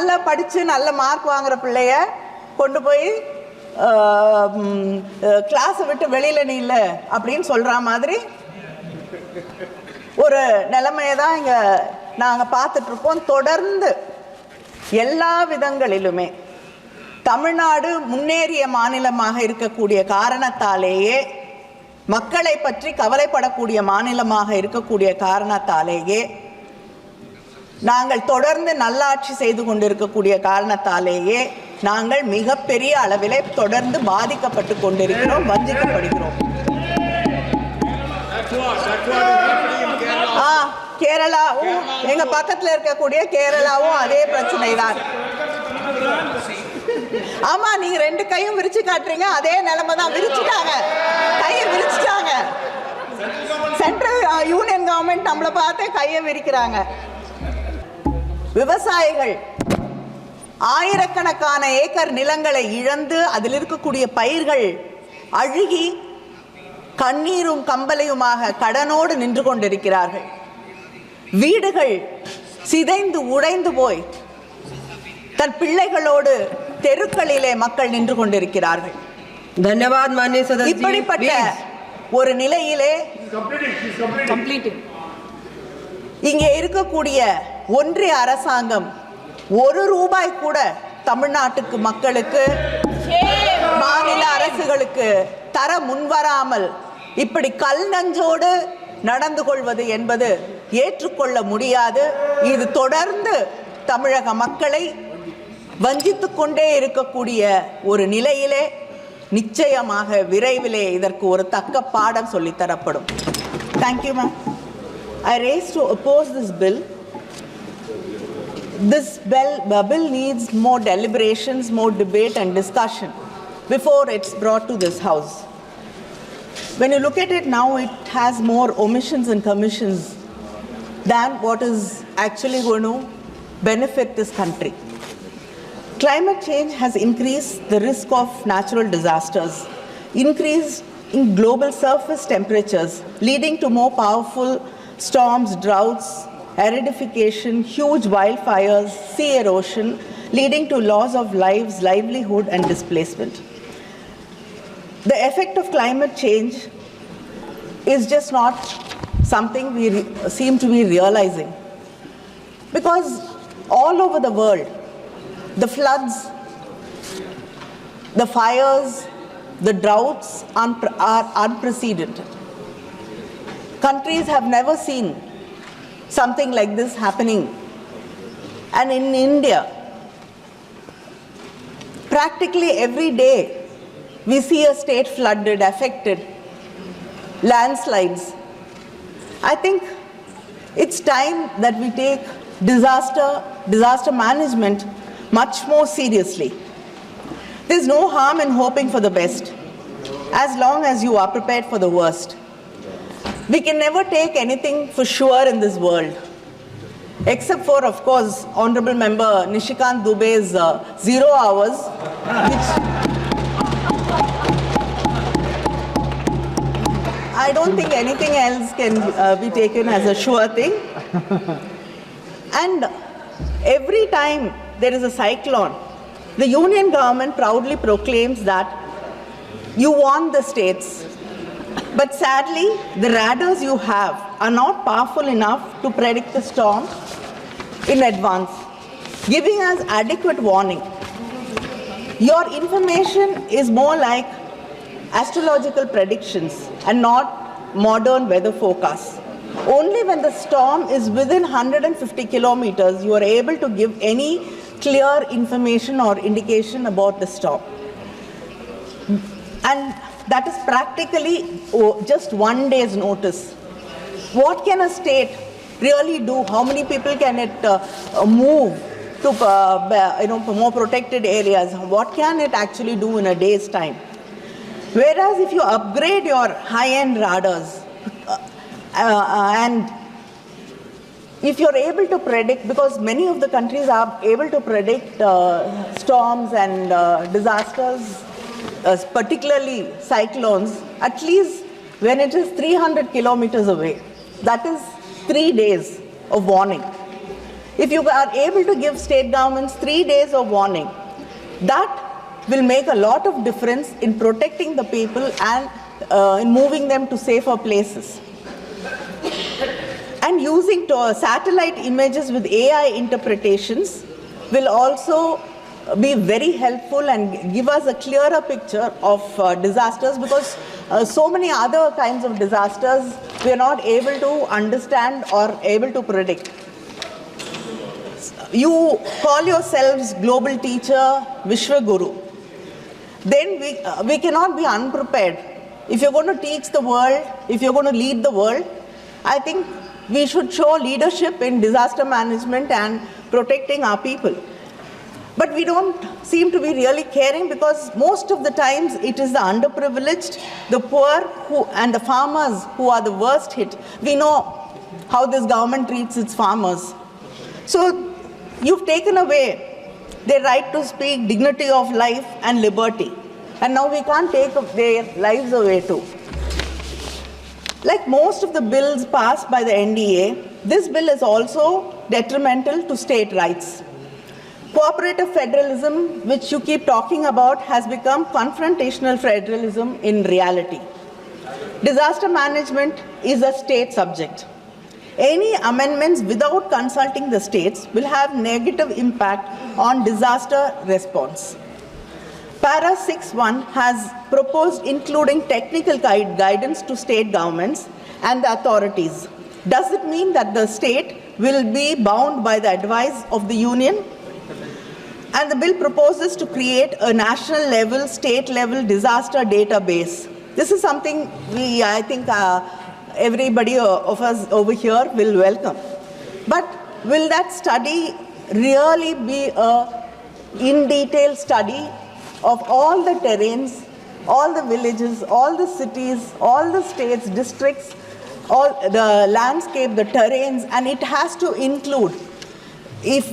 நல்லா படித்து நல்ல மார்க் வாங்குற பிள்ளைய கொண்டு போய் கிளாஸை விட்டு வெளியில் நீ இல்லை அப்படின்னு சொல்கிற மாதிரி ஒரு நிலைமையை தான் இங்கே நாங்கள் பார்த்துட்ருக்கோம். தொடர்ந்து எல்லா விதங்களிலுமே தமிழ்நாடு முன்னேறிய மாநிலமாக இருக்கக்கூடிய காரணத்தாலேயே, மக்களை பற்றி கவலைப்படக்கூடிய மாநிலமாக இருக்கக்கூடிய காரணத்தாலேயே, நாங்கள் தொடர்ந்து நல்லாட்சி செய்து கொண்டிருக்கக்கூடிய காரணத்தாலேயே நாங்கள் மிகப்பெரிய அளவிலே தொடர்ந்து பாதிக்கப்பட்டு கொண்டிருக்கிறோம், வஞ்சிக்கப்படுகிறோம். கேரளாவும் எங்க பக்கத்தில் இருக்கக்கூடிய கேரளாவும் அதே பிரச்சனை தான். ஆமா, நீங்க 2 கையும் விரிச்சு காட்டுறீங்க, அதே நிலைமை தான். விரிச்சுட்டாங்க, கையை விரிச்சுட்டாங்க. சென்ட்ரல் யூனியன் கவர்மெண்ட் நம்மளை பார்த்து கையை விரிக்கிறாங்க. விவசாயிகள் ஆயிரக்கணக்கான ஏக்கர் நிலங்களை இழந்து அதில் இருக்கக்கூடிய பயிர்கள் அழுகி கண்ணீரும் கம்பலையுமாக கடனோடு நின்று கொண்டிருக்கிறார்கள். வீடுகள் சிதைந்து உடைந்து போய் தன் பிள்ளைகளோடு தெருக்களிலே மக்கள் நின்று கொண்டிருக்கிறார்கள். இப்படிப்பட்ட ஒரு நிலையிலே இங்கே இருக்கக்கூடிய ஒன்றிய அரசாங்கம் 1 ரூபாய் கூட தமிழ்நாட்டுக்கு மக்களுக்கு, மாநில அரசுகளுக்கு தர முன்வராமல் இப்படி கல் நஞ்சோடு நடந்து கொள்வது என்பது ஏற்றுக்கொள்ள முடியாது. இது தொடர்ந்து தமிழக மக்களை வஞ்சித்துக் கொண்டே இருக்கக்கூடிய ஒரு நிலையிலே நிச்சயமாக விரைவிலே இதற்கு ஒரு தக்க பாடம் சொல்லித்தரப்படும். Thank you ma'am. I raise to oppose this bill. This bill needs more deliberations, more debate and discussion before it's brought to this house. When you look at it now, it has more omissions and commissions than what is actually going to benefit this country. Climate change has increased the risk of natural disasters, increased in global surface temperatures, leading to more powerful storms, droughts, acidification, huge wildfires, sea erosion, leading to loss of lives, livelihood, and displacement. The effect of climate change is just not something we seem to be realizing, because all over the world, the floods, the fires, the droughts are unprecedented. Countries have never seen something like this happening. And in India, practically every day, we see a state flooded, affected, landslides. I think it's time that we take disaster management much more seriously. There's no harm in hoping for the best, as long as you are prepared for the worst. We can never take anything for sure in this world, except for, of course, Honorable Member Nishikant Dubey's 0 hours, which I don't think anything else can be taken as a sure thing. And every time there is a cyclone, the union government proudly proclaims that you want the states. But sadly, the radars you have are not powerful enough to predict the storm in advance, giving us adequate warning. Your information is more like astrological predictions and not modern weather forecasts. Only when the storm is within 150 kilometers, you are able to give any clear information or indication about the storm. And that is practically just 1 day's notice. What can a state really do? How many people can it move to more protected areas? What can it actually do in a day's time? Whereas if you upgrade your high-end radars and if you're able to predict, because many of the countries are able to predict storms and disasters, particularly cyclones, at least when it is 300 kilometers away. That is 3 days of warning. If you are able to give state governments 3 days of warning, that will make a lot of difference in protecting the people and in moving them to safer places. And using satellite images with AI interpretations will also be very helpful and give us a clearer picture of disasters, because so many other kinds of disasters we are not able to understand or able to predict. You call yourselves global teacher, Vishwa Guru. Then we cannot be unprepared. If you're going to teach the world, if you're going to lead the world, I think we should show leadership in disaster management and protecting our people. But we don't seem to be really caring, because most of the times it is the underprivileged, the poor and the farmers who are the worst hit. We know how this government treats its farmers. So you've taken away their right to speak, dignity of life and liberty. And now we can't take their lives away too. Like most of the bills passed by the NDA, this bill is also detrimental to state rights. Cooperative federalism, which you keep talking about, has become confrontational federalism in reality. Disaster management is a state subject. Any amendments without consulting the states will have negative impact on disaster response. Para 6.1 has proposed including technical guidance to state governments and the authorities. Does it mean that the state will be bound by the advice of the union? And the bill proposes to create a national level, state level disaster database. This is something I think everybody of us over here will welcome. But will that study really be a in-detail study of all the terrains, all the villages, all the cities, all the states, districts, all the landscape, the terrains, and it has to include, if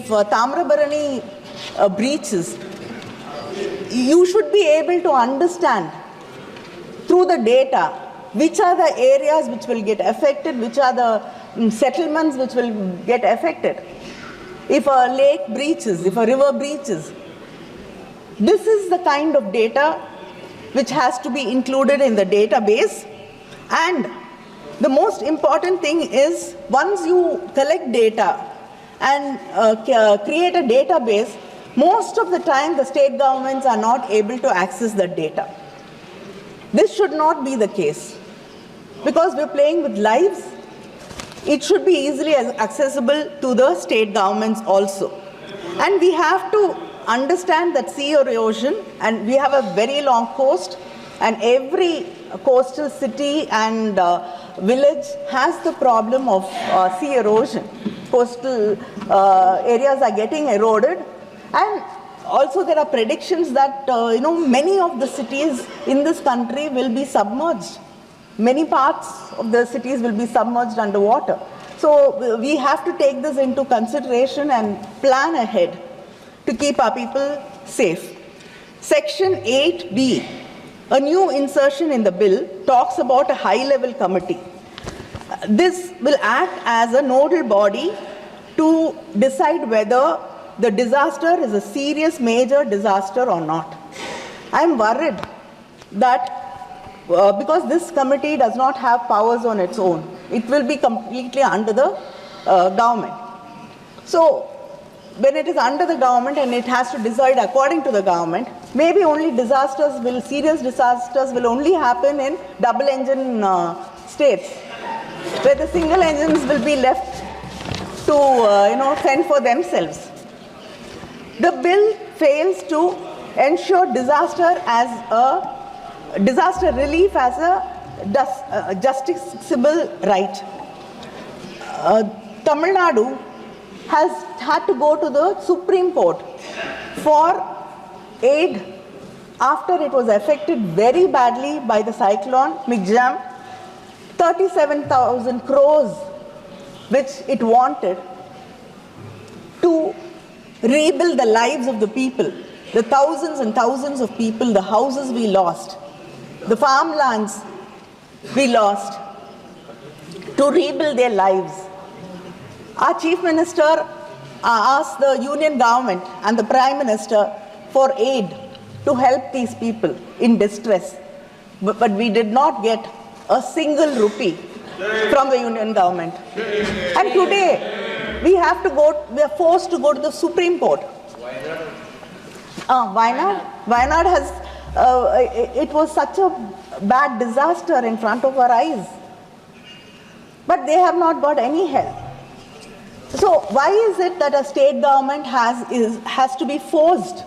Tamrabarani breaches, you should be able to understand through the data which are the areas which will get affected, which are the settlements which will get affected. If a lake breaches, if a river breaches, this is the kind of data which has to be included in the database. And the most important thing is, once you collect data and create a database, most of the time the state governments are not able to access that data. This should not be the case, because we're playing with lives. It should be easily accessible to the state governments also. And we have to understand that sea erosion, and we have a very long coast, and every coastal city and village has the problem of sea erosion. Coastal areas are getting eroded, and also there are predictions that many of the cities in this country will be submerged. Many parts of the cities will be submerged underwater. So we have to take this into consideration and plan ahead to keep our people safe. Section 8B, a new insertion in the bill, talks about a high-level committee. This will act as a nodal body to decide whether the disaster is a serious major disaster or not. I am worried that because this committee does not have powers on its own, it will be completely under the government. So when it is under the government and it has to decide according to the government, maybe only serious disasters will only happen in double engine states, where the single engines will be left to fend for themselves. The bill fails to ensure disaster relief as a justiciable right. Tamil Nadu has had to go to the Supreme Court for aid after it was affected very badly by the cyclone Migzam. 37,000 crores which it wanted to rebuild the lives of the people, the thousands and thousands of people, the houses we lost, the farmlands we lost, to rebuild their lives. Our Chief Minister asked the Union government and the Prime Minister for aid to help these people in distress. But we did not get a single rupee from the Union government. And today, we are forced to go to the Supreme Court. Why not? Why not has, it was such a bad disaster in front of our eyes. But they have not got any help. So why is it that a state government has to be forced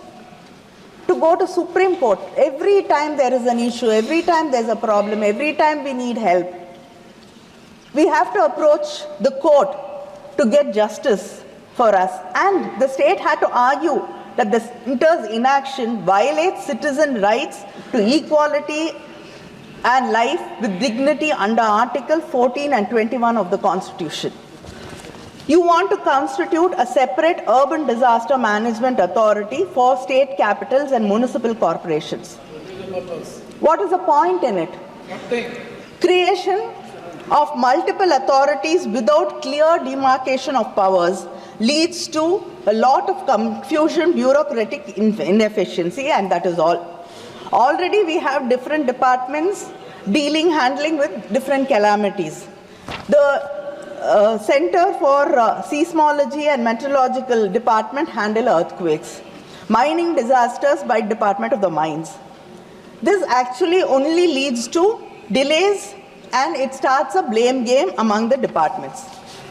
to go to Supreme Court every time there is an issue, every time there's a problem, every time we need help? We have to approach the court to get justice for us. And the state had to argue that the center's inaction violates citizen rights to equality and life with dignity under Article 14 and 21 of the Constitution. You want to constitute a separate urban disaster management authority for state capitals and municipal corporations. What is the point in it? Nothing. Creation of multiple authorities without clear demarcation of powers leads to a lot of confusion, bureaucratic inefficiency, and that is all. Already we have different departments handling with different calamities. The Center for Seismology and Meteorological Department handle earthquakes. Mining disasters by Department of the Mines. This actually only leads to delays, and it starts a blame game among the departments.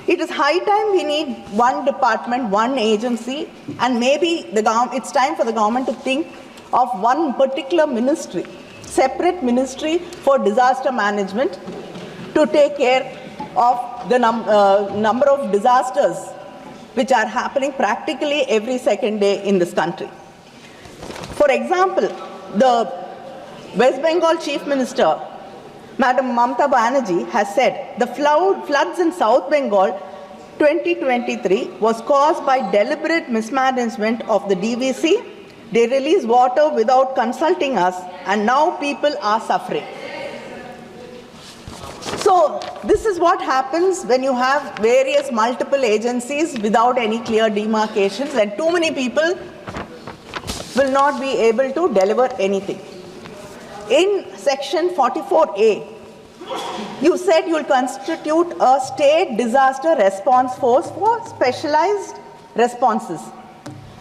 It is high time we need one department, one agency, and maybe it's time for the government to think of one particular ministry, separate ministry for disaster management to take care of the number of disasters which are happening practically every second day in this country. For example, the West Bengal Chief Minister, Madam Mamata Banerjee, has said the floods in South Bengal 2023 was caused by deliberate mismanagement of the DVC. They released water without consulting us, and now people are suffering. So this is what happens when you have various multiple agencies without any clear demarcations, and too many people will not be able to deliver anything. In section 44A, you said you will constitute a state disaster response force for specialized responses.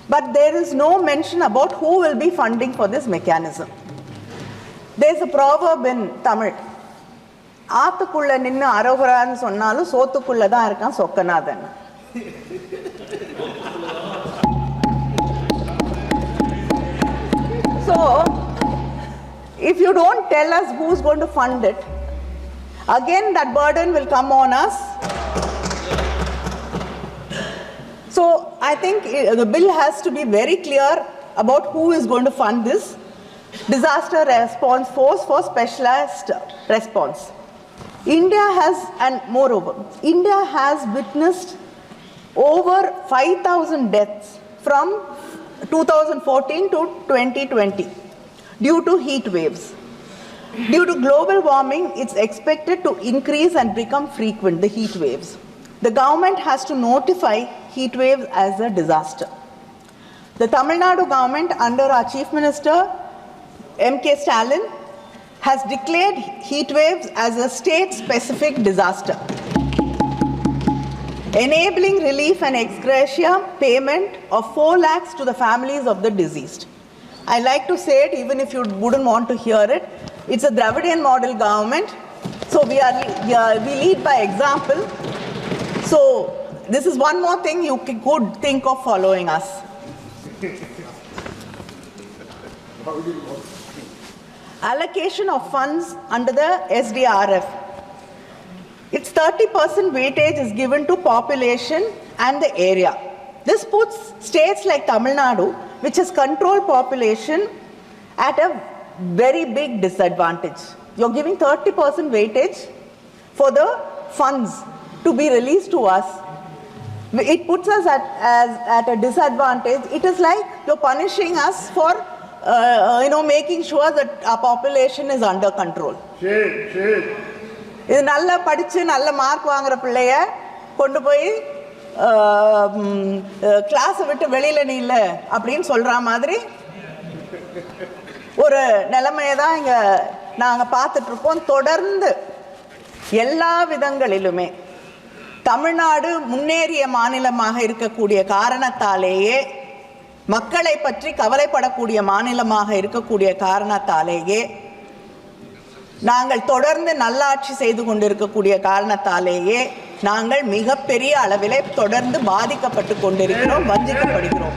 But there is no mention about who will be funding for this mechanism. There is a proverb in Tamil. ஆத்துக்குள்ள நின்னு அரோகரான்னு சொன்னாலும் சோத்துக்குள்ள தான் இருக்கான் Chokkanathan. So, if you don't tell us who's going to fund it, again that burden will come on us. So, I think the bill has to be very clear about who is going to fund this disaster response force for specialized response. India has witnessed over 5,000 deaths from 2014 to 2020 due to heat waves. Due to global warming, it's expected to increase and become frequent, the heat waves. The government has to notify heat waves as a disaster. The Tamil Nadu government under our Chief Minister, M.K. Stalin, has declared heat waves as a state-specific disaster, enabling relief and ex gratia payment of 4 lakhs to the families of the deceased. I like to say it even if you wouldn't want to hear it. It's a Dravidian model government, so we lead by example. So this is one more thing you could think of following us. Allocation of funds under the SDRF. Its 30% weightage is given to population and the area. This puts states like Tamil Nadu, which has controlled population, at a very big disadvantage. You're giving 30% weightage for the funds to be released to us. It puts us at a disadvantage. It is like you're punishing us for making sure that our population is under control. இது நல்ல படிச்சு நல்ல mark வாங்குற பிள்ளைய கொண்டு போய் கிளாஸை விட்டு வெளியில் நீ இல்லை அப்படின்னு சொல்கிற மாதிரி ஒரு நிலைமையை தான் இங்கே நாங்கள் பார்த்துட்ருக்கோம். தொடர்ந்து எல்லா விதங்களிலுமே தமிழ்நாடு முன்னேறிய மாநிலமாக இருக்கக்கூடிய காரணத்தாலேயே, மக்களை பற்றி கவலைப்படக்கூடிய மாநிலமாக இருக்கக்கூடிய காரணத்தாலேயே, நாங்கள் தொடர்ந்து நல்லாட்சி செய்து கொண்டிருக்கக்கூடிய காரணத்தாலேயே நாங்கள் மிகப்பெரிய அளவிலே தொடர்ந்து பாதிக்கப்பட்டு கொண்டிருக்கிறோம், வஞ்சிக்கப்படுகிறோம்.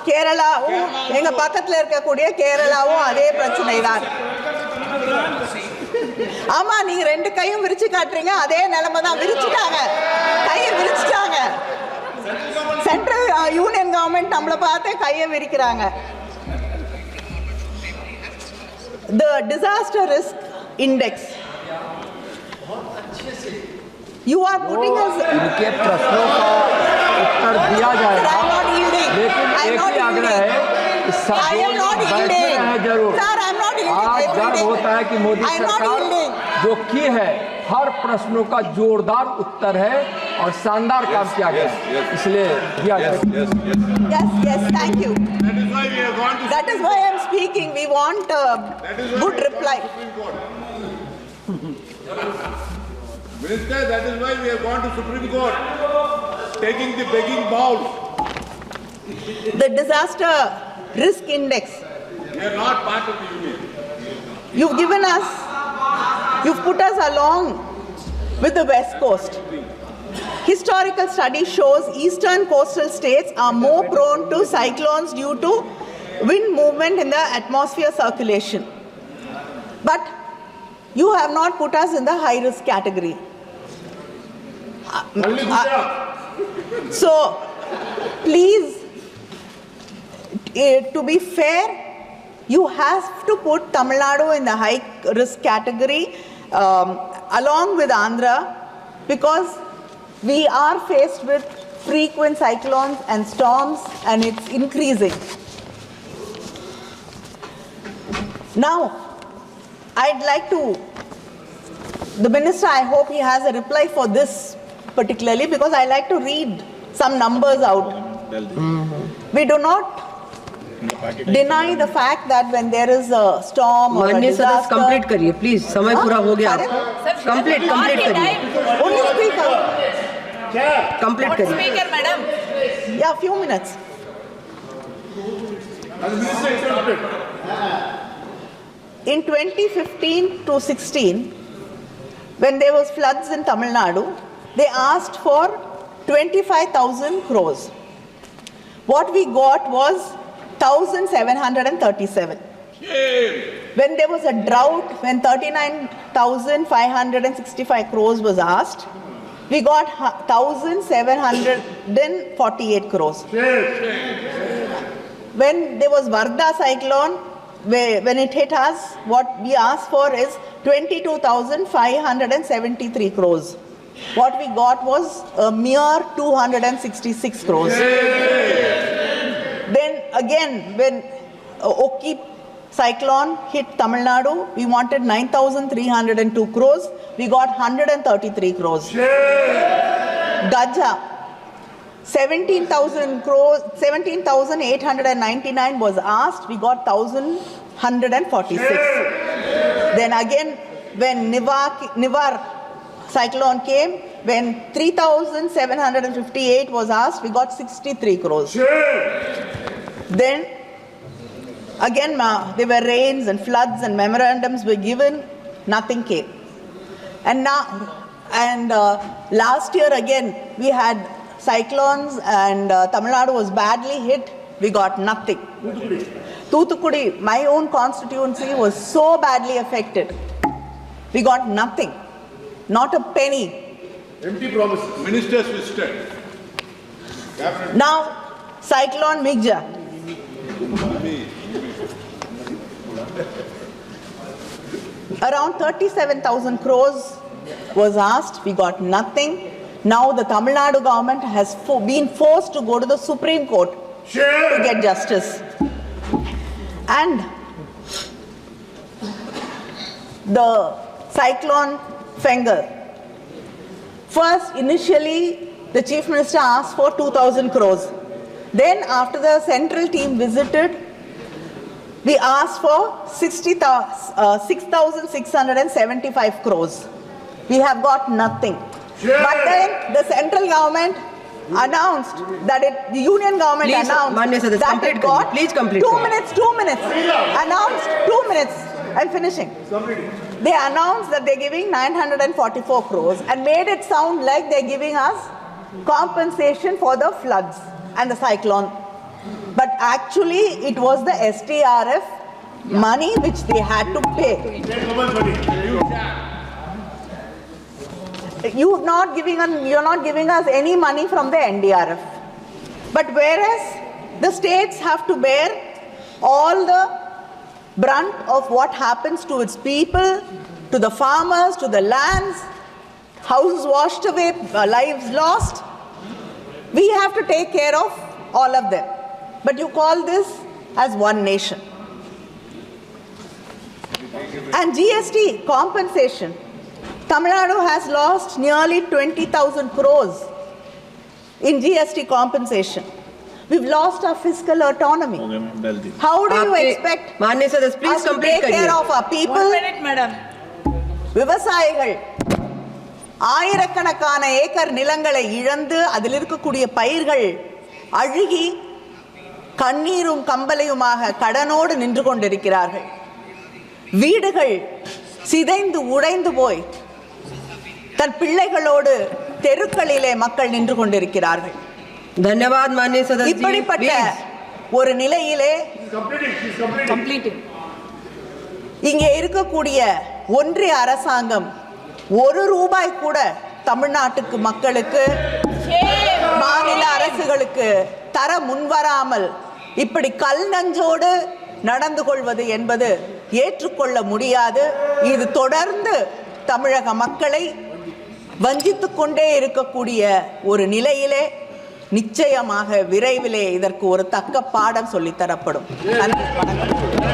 கேரளாவும் எங்க பக்கத்தில் இருக்கக்கூடிய கேரளாவும் அதே பிரச்சனை தான். ஆமா, நீங்க ரெண்டு கையும் விரிச்சு காட்டுறீங்க, அதே நிலைமை தான். விரிச்சுட்டாங்க, கையை விரிச்சுட்டாங்க. சென்ட்ரல் யூனியன் கவர்மெண்ட் நம்மளை பார்த்து கையை விரிக்கிறாங்க. The disaster risk index, you are putting us. इनके प्रश्नों का उत्तर दिया जाएगा, लेकिन एक ही आग्रह है, जरूर आज गर्व होता है कि मोदी सरकार जो की है हर प्रश्नों का जोरदार उत्तर है और शानदार काम किया गया है, इसलिए दिया जाएगा. Yes, thank you. That is why I am speaking. We want a good reply. Minister, that is why we have gone to Supreme Court, taking the begging bowl. The disaster risk index. We are not part of the union. You've given us, you've put us along with the West Coast. Historical study shows eastern coastal states are more prone to cyclones due to wind movement in the atmosphere circulation. But you have not put us in the high risk category. So, please, to be fair, you have to put Tamil Nadu in the high risk category along with Andhra, because we are faced with frequent cyclones and storms and it's increasing. Now, I'd like to, the minister, I hope he has a reply for this particularly, because I like to read some numbers out. We do not deny the fact that when there is a storm or a disaster. Complete करिए please, समय पूरा हो गया. Complete करिए. Only speaker. Complete करिए. Speaker, madam. Yeah, few minutes. In 2015 to 16, when there was floods in Tamil Nadu, they asked for 25,000 crores. What we got was 1,737. When there was a drought, when 39,565 crores was asked, we got 1,748 crores. When there was Varda cyclone, when it hit us, what we asked for is 22,573 crores. What we got was a mere 266 crores. Then again, when Oki cyclone hit Tamil Nadu, we wanted 9,302 crores. We got 133 crores. Gaja, 17,000 crores, 17,899 was asked. We got 1,146. Then again, when Nivar cyclone came, when 3,758 was asked, we got 63 crores. Then again, there were rains and floods and memorandums were given, nothing came. And now, last year again, we had cyclones and Tamil Nadu was badly hit, we got nothing. Thoothukudi, my own constituency, was so badly affected. We got nothing, not a penny. Empty promises. Ministers visited. Now, cyclone Migja. Around 37,000 crores was asked, we got nothing. Now the Tamil Nadu government has been forced to go to the Supreme Court to get justice. And the cyclone Fengal, First, initially, the Chief Minister asked for 2,000 crores. Then, after the central team visited, we asked for 6,675 crores. We have got nothing. But then the central government announced that the union government announced that it got 2 minutes. Announced 2 minutes. I'm finishing. They announced that they're giving 944 crores and made it sound like they're giving us compensation for the floods and the cyclone. But actually, it was the STRF money which they had to pay. You're not giving us any money from the NDRF. But whereas the states have to bear all the brunt of what happens to its people, to the farmers, to the lands, houses washed away, lives lost, we have to take care of all of them. But you call this as one nation. And GST compensation. Tamil Nadu has lost nearly 20,000 crores in GST compensation. We've lost our fiscal autonomy. How do you expect us to take care of our people? 1 minute, madam. விவசாயிகள் ஆயிரக்கணக்கான acre நிலங்களை இழந்து அதில் இருக்கக்கூடிய பயிர்கள் அழுகி கண்ணீரும் கம்பலையுமாக கடனோடு நின்று கொண்டிருக்கிறார்கள். வீடுகள் சிதைந்து உடைந்து போய் தன் பிள்ளைகளோடு தெருக்களிலே மக்கள் நின்று கொண்டிருக்கிறார்கள். धन्यवाद माननीय सदस्य जी. இப்படிப்பட்ட ஒரு நிலையிலே இங்கே இருக்கக்கூடிய ஒன்றிய அரசாங்கம் 1 ரூபாய் கூட தமிழ்நாட்டுக்கு மக்களுக்கு மாநில அரசுகளுக்கு தர முன்வராமல் இப்படி கல் நஞ்சோடு நடந்து கொள்வது என்பது ஏற்றுக்கொள்ள முடியாது. இது தொடர்ந்து தமிழக மக்களை வஞ்சித்துக் கொண்டே இருக்கக்கூடிய ஒரு நிலையிலே நிச்சயமாக விரைவிலே இதற்கு ஒரு தக்க பாடம் சொல்லித்தரப்படும். நன்றி, வணக்கம்.